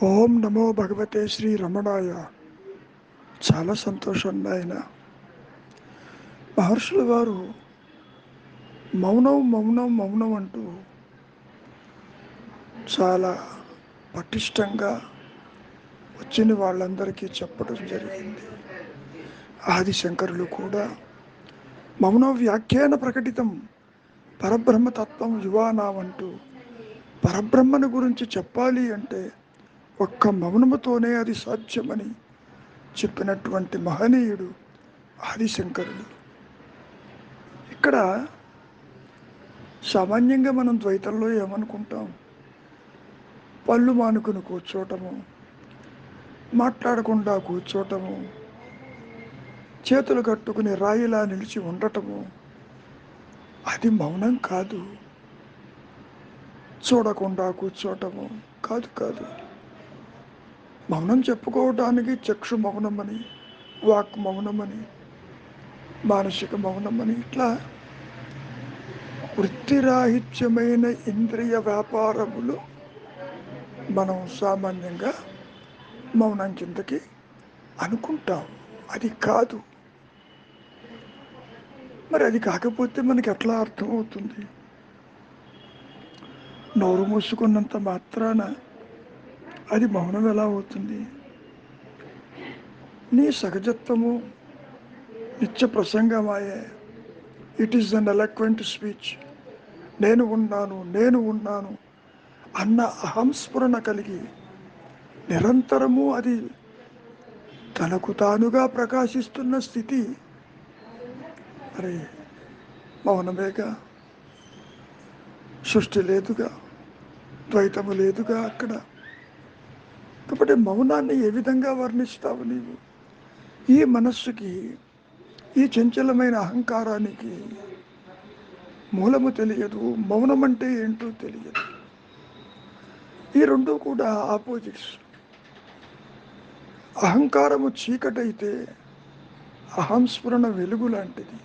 ఓం నమో భగవతే శ్రీ రమణాయ. చాలా సంతోషం నాయన. మహర్షుల వారు మౌనం మౌనం మౌనం అంటూ చాలా పటిష్టంగా వచ్చిన వాళ్ళందరికీ చెప్పడం జరిగింది. ఆదిశంకరులు కూడా మౌన వ్యాఖ్యాన ప్రకటితం పరబ్రహ్మతత్వం యువానాం అంటూ పరబ్రహ్మను గురించి చెప్పాలి అంటే ఒక్క మౌనముతోనే అది సాధ్యమని చెప్పినటువంటి మహనీయుడు ఆదిశంకరులు. ఇక్కడ సామాన్యంగా మనం ద్వైతంలో ఏమనుకుంటాం? పళ్ళు మానుకుని కూర్చోవటము, మాట్లాడకుండా కూర్చోవటము, చేతులు కట్టుకుని రాయిలా నిలిచి ఉండటము, అది మౌనం కాదు. చూడకుండా కూర్చోవటము కాదు కాదు. మౌనం చెప్పుకోవటానికి చక్షు మౌనమని, వాక్ మౌనమని, మానసిక మౌనమని, ఇట్లా వృత్తిరాహిత్యమైన ఇంద్రియ వ్యాపారములు మనం సామాన్యంగా మౌనం కిందకి అనుకుంటాం. అది కాదు. మరి అది కాకపోతే మనకి ఎట్లా అర్థమవుతుంది? నోరు మూసుకున్నంత మాత్రాన అది మౌనం ఎలా అవుతుంది? నీ సహజత్వము నిత్య ప్రసంగమాయే. It is an eloquent speech. నేను ఉన్నాను అన్న అహంస్ఫురణ కలిగి నిరంతరము అది తనకు తానుగా ప్రకాశిస్తున్న స్థితి మరి మౌనమేగా. సృష్టి లేదుగా, ద్వైతము లేదుగా అక్కడ. కాబట్టి మౌనాన్ని ఏ విధంగా వర్ణిస్తావు నీవు? ఈ మనస్సుకి, ఈ చంచలమైన అహంకారానికి మూలము తెలియదు, మౌనం అంటే ఏంటో తెలియదు. ఈ రెండు కూడా ఆపోజిట్స్. అహంకారము చీకటైతే అహంస్ఫురణ వెలుగు లాంటిది.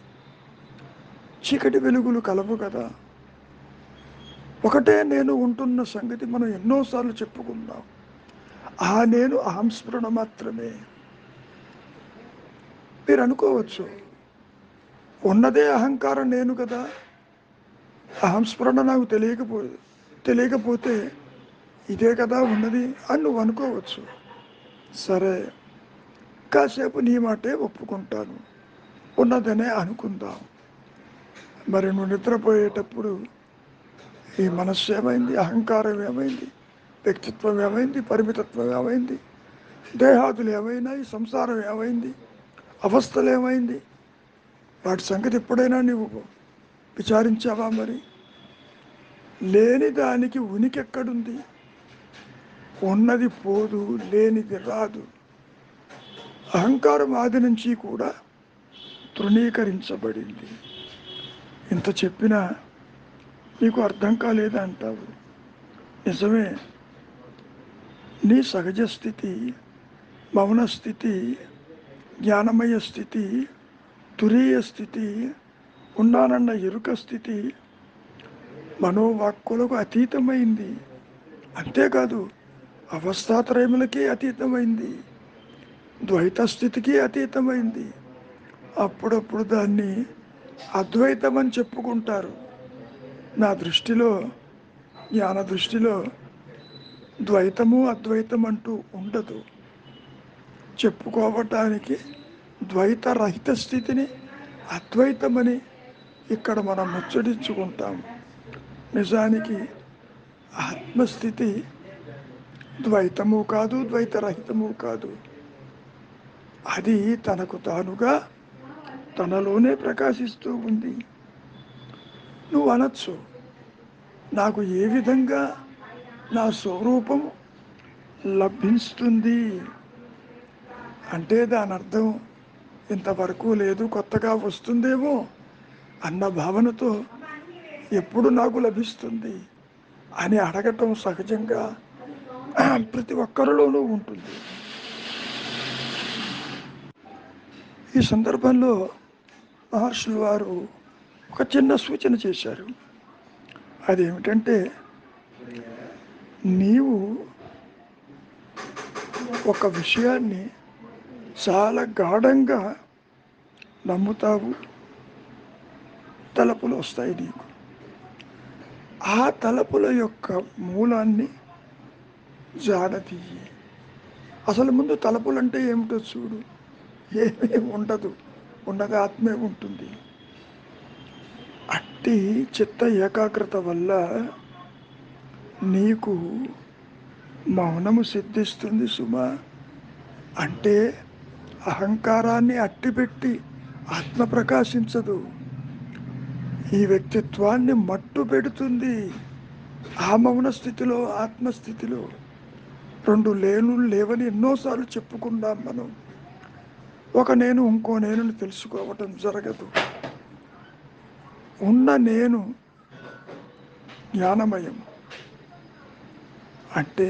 చీకటి వెలుగులు కలవు కదా. ఒకటే నేను ఉంటున్న సంగతి మనం ఎన్నోసార్లు చెప్పుకున్నాం. ఆ నేను అహంస్ఫురణ మాత్రమే. మీరు అనుకోవచ్చు, ఉన్నదే అహంకారం నేను కదా, అహంస్ఫురణ నాకు తెలియకపోతే ఇదే కదా ఉన్నది అని నువ్వు అనుకోవచ్చు. సరే, కాసేపు నీ మాటే ఒప్పుకుంటాను, ఉన్నదనే అనుకుందాం. మరి నువ్వు నిద్రపోయేటప్పుడు ఈ మనస్సు ఏమైంది? అహంకారం ఏమైంది? వ్యక్తిత్వం ఏమైంది? పరిమితత్వం ఏమైంది? దేహాదులు ఏమైనాయి? సంసారం ఏమైంది? అవస్థలు ఏమైంది? వాటి సంగతి ఎప్పుడైనా నువ్వు విచారించావా? మరి లేని దానికి ఉనికి ఎక్కడుంది? ఉన్నది పోదు, లేనిది రాదు. అహంకారం ఆది నుంచి కూడా తృణీకరించబడింది. ఇంత చెప్పినా నీకు అర్థం కాలేదంటావు. నిజమే. నీ సహజ స్థితి, మౌన స్థితి, జ్ఞానమయ స్థితి, తురీయ స్థితి, ఉన్నానన్న ఎరుక స్థితి మనోవాక్కులకు అతీతమైంది. అంతేకాదు, అవస్థాత్రయములకి అతీతమైంది, ద్వైత స్థితికి అతీతమైంది. అప్పుడప్పుడు దాన్ని అద్వైతం అని చెప్పుకుంటారు. నా దృష్టిలో, జ్ఞాన దృష్టిలో ద్వైతము అద్వైతం అంటూ ఉండదు. చెప్పుకోవటానికి ద్వైత రహిత స్థితిని అద్వైతమని ఇక్కడ మనం ముచ్చటించుకుంటాం. నిజానికి ఆత్మస్థితి ద్వైతము కాదు, ద్వైతరహితము కాదు. అది తనకు తానుగా తనలోనే ప్రకాశిస్తూ ఉంది. నువ్వు అనొచ్చు, నాకు ఏ విధంగా నా స్వరూపం లభిస్తుంది అంటే దాని అర్థం ఇంతవరకు లేదు, కొత్తగా వస్తుందేమో అన్న భావనతో ఎప్పుడు నాకు లభిస్తుంది అని అడగటం సహజంగా ప్రతి ఒక్కరిలోనూ ఉంటుంది. ఈ సందర్భంలో మహర్షులు వారు ఒక చిన్న సూచన చేశారు. అదేమిటంటే, నీవు ఒక విషయాన్ని చాలా గాఢంగా నమ్ముతావు, తలపులు వస్తాయి నీకు. ఆ తలపుల యొక్క మూలాన్ని జాడతీయి. అసలు ముందు తలపులు అంటే ఏమిటో చూడు. ఏమీ ఉండదు, ఉన్నది ఆత్మే ఉంటుంది. అట్టి చిత్త ఏకాగ్రత వల్ల నీకు మౌనము సిద్ధిస్తుంది సుమా. అంటే అహంకారాన్ని అట్టిపెట్టి ఆత్మ ప్రకాశించదు, ఈ వ్యక్తిత్వాన్ని మట్టు పెడుతుంది. ఆ మౌన స్థితిలో, ఆత్మస్థితిలో రెండు లేను లేవని ఎన్నోసార్లు చెప్పుకున్నాం మనం. ఒక నేను ఇంకో నేనుని తెలుసుకోవటం జరగదు. ఉన్న నేను జ్ఞానమయం, అంటే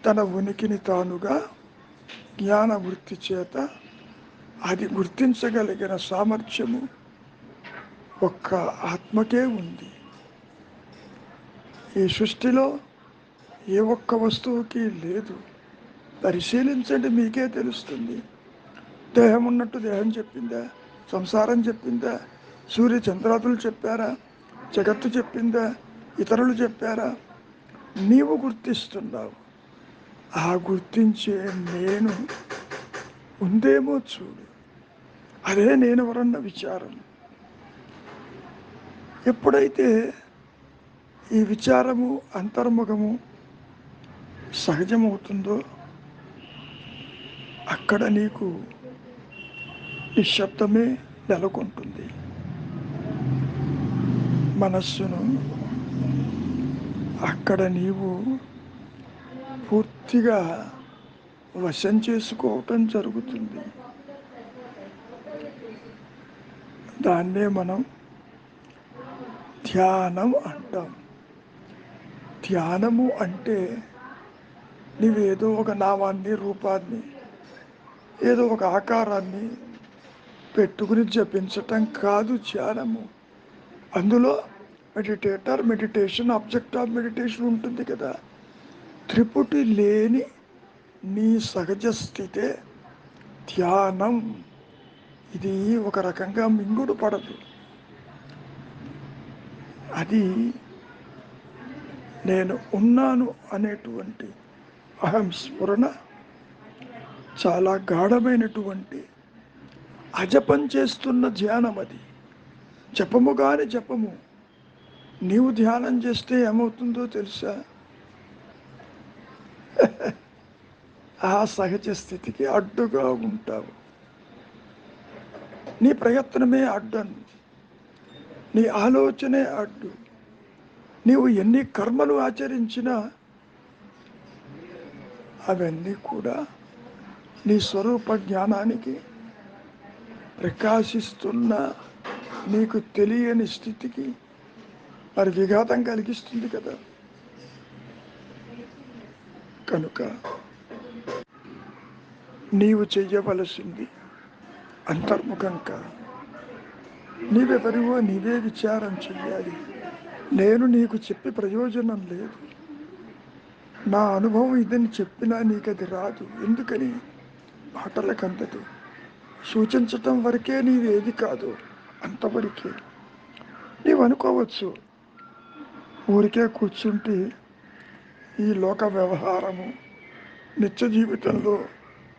తన ఉనికిని తానుగా జ్ఞాన వృత్తి చేత అది గుర్తించగలిగిన సామర్థ్యము ఒక్క ఆత్మకే ఉంది. ఈ సృష్టిలో ఏ ఒక్క వస్తువుకి లేదు. పరిశీలించండి, మీకే తెలుస్తుంది. దేహం ఉన్నట్టు దేహం చెప్పిందా? సంసారం చెప్పిందా? సూర్య చంద్రాదులు చెప్పారా? జగత్తు చెప్పిందా? ఇతరులు చెప్పారా? నీవు గుర్తిస్తున్నావు. ఆ గుర్తించే నేను ఉందేమో చూడు. అదే నేనెవరన్న విచారం. ఎప్పుడైతే ఈ విచారము, అంతర్ముఖము సహజమవుతుందో అక్కడ నీకు నిశ్శబ్దమే నెలకొంటుంది. మనస్సును అక్కడ నీవు పూర్తిగా వశం చేసుకోవటం జరుగుతుంది. దాన్నే మనం ధ్యానం అంటాం. ధ్యానము అంటే నీవేదో ఒక నామాన్ని, రూపాన్ని, ఏదో ఒక ఆకారాన్ని పెట్టుకుని జపించటం కాదు ధ్యానము. అందులో meditator, meditation, object of meditation ఉంటుంది కదా. త్రిపుటి లేని నీ సహజ స్థితే ధ్యానం. ఇది ఒక రకంగా మింగుడు పడదు. అది నేను ఉన్నాను అనేటువంటి అహం స్ఫురణ చాలా గాఢమైనటువంటి అజపం చేస్తున్న ధ్యానం. అది జపము కాని జపము. నీవు ధ్యానం చేస్తే ఏమవుతుందో తెలుసా? ఆ సహజ స్థితికి అడ్డుగా ఉంటావు. నీ ప్రయత్నమే అడ్డను, నీ ఆలోచనే అడ్డు. నీవు ఎన్ని కర్మలు ఆచరించినా అవన్నీ కూడా నీ స్వరూప జ్ఞానానికి, ప్రకాశిస్తున్న నీకు తెలియని స్థితికి మరి విఘాతం కలిగిస్తుంది కదా. కనుక నీవు చెయ్యవలసింది అంతర్ముఖంగా నీవెవరివో నీవే విచారం చెయ్యాలి. నేను నీకు చెప్పి ప్రయోజనం లేదు. నా అనుభవం ఇదని చెప్పినా నీకు అది రాదు. ఎందుకని? మాటలకు అందదు. సూచించటం వరకే నీవేది కాదు, అంతవరకే. నీవు అనుకోవచ్చు, ఊరికే కూర్చుంటే ఈ లోక వ్యవహారము, నిత్య జీవితంలో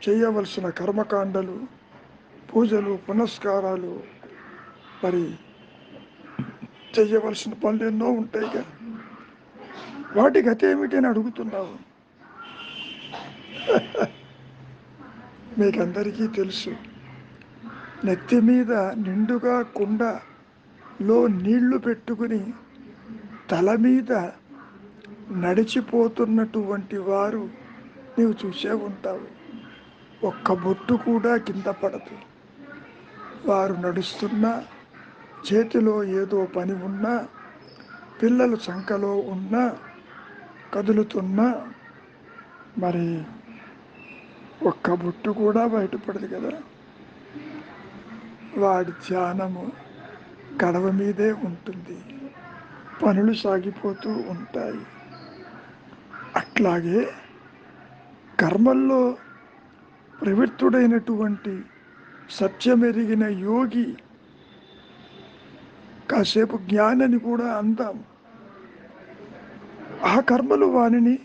చేయవలసిన కర్మకాండలు, పూజలు, పునస్కారాలు, మరి చేయవలసిన పనులు ఎన్నో ఉంటాయిగా, వాటి గతి ఏమిటి అని అడుగుతున్నావు. మీకందరికీ తెలుసు, నెత్తి మీద నిండుగా కుండలో నీళ్లు పెట్టుకుని తల మీద నడిచిపోతున్నటువంటి వారు నీవు చూసే ఉంటావు. ఒక్క బొట్టు కూడా కింద పడదు. వారు నడుస్తున్నా, చేతిలో ఏదో పని ఉన్నా, పిల్లలు సంకలో ఉన్నా, కదులుతున్నా, మరి ఒక్క బొట్టు కూడా బయటపడదు కదా. వాడి ధ్యానము కడవ మీదే ఉంటుంది, పనులు సాగిపోతూ ఉంటాయి. అట్లాగే కర్మల్లో ప్రవృత్తుడైనటువంటి సత్యమెరిగిన యోగి కాసేపు జ్ఞానని కూడా అందాం. ఆ కర్మలు వానిని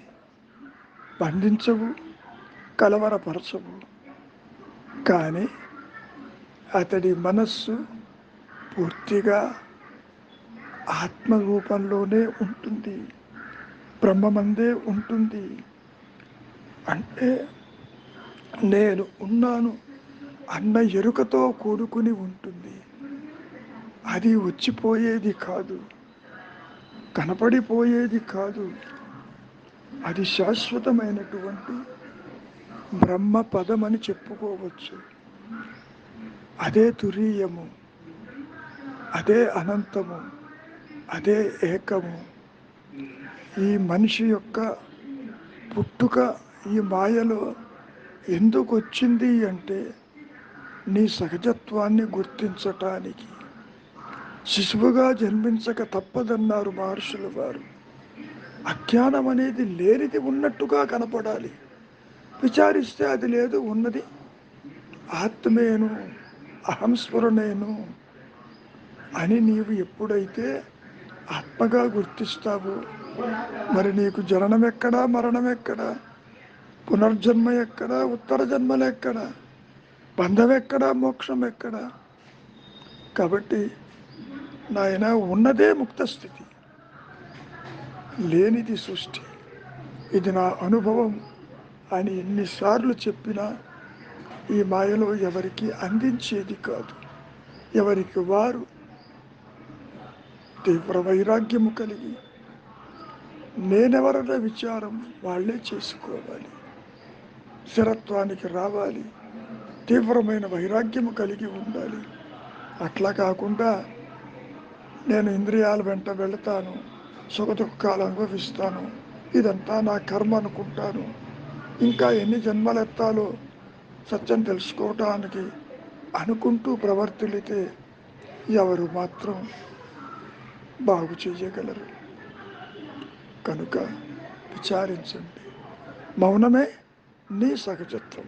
బంధించవు, కలవరపరచవు. కానీ అతడి మనస్సు పూర్తిగా ఆత్మరూపంలోనే ఉంటుంది, బ్రహ్మమందే ఉంటుంది. అంటే నేను ఉన్నాను అన్న ఎరుకతో కూడుకుని ఉంటుంది. అది వచ్చిపోయేది కాదు, కనపడిపోయేది కాదు. అది శాశ్వతమైనటువంటి బ్రహ్మ పదమని చెప్పుకోవచ్చు. అదే తురీయము, అదే అనంతము, అదే ఏకము. ఈ మనిషి యొక్క పుట్టుక ఈ మాయలో ఎందుకు వచ్చింది అంటే నీ సహజత్వాన్ని గుర్తించటానికి. శిశువుగా జన్మించక తప్పదన్నారు మహర్షుల వారు. అజ్ఞానం అనేది లేనిది ఉన్నట్టుగా కనపడాలి. విచారిస్తే అది లేదు, ఉన్నది ఆత్మేను, అహంస్ఫురణేను అని నీవు ఎప్పుడైతే ఆత్మగా గుర్తిస్తావో మరి నీకు జననం ఎక్కడా, మరణం ఎక్కడా, పునర్జన్మ ఎక్కడా, ఉత్తర జన్మలు ఎక్కడా, బంధం ఎక్కడా, మోక్షం ఎక్కడా. కాబట్టి నాయన ఉన్నదే ముక్త స్థితి, లేనిది సృష్టి. ఇది నా అనుభవం అని ఎన్నిసార్లు చెప్పినా ఈ మాయలో ఎవరికి అందించేది కాదు. ఎవరికి వారు తీవ్ర వైరాగ్యము కలిగి నేనెవరన్న విచారం వాళ్ళే చేసుకోవాలి, స్థిరత్వానికి రావాలి, తీవ్రమైన వైరాగ్యము కలిగి ఉండాలి. అట్లా కాకుండా నేను ఇంద్రియాల వెంట వెళతాను, సుఖదుఖాలు అనుభవిస్తాను, ఇదంతా నా కర్మ అనుకుంటాను, ఇంకా ఎన్ని జన్మలెత్తాలో సత్యం తెలుసుకోవటానికి అనుకుంటూ ప్రవర్తిల్లితే ఎవరు మాత్రం బాగు చేయగలరు. కనుక విచారించండి. మౌనమే నీ సహజత్వం.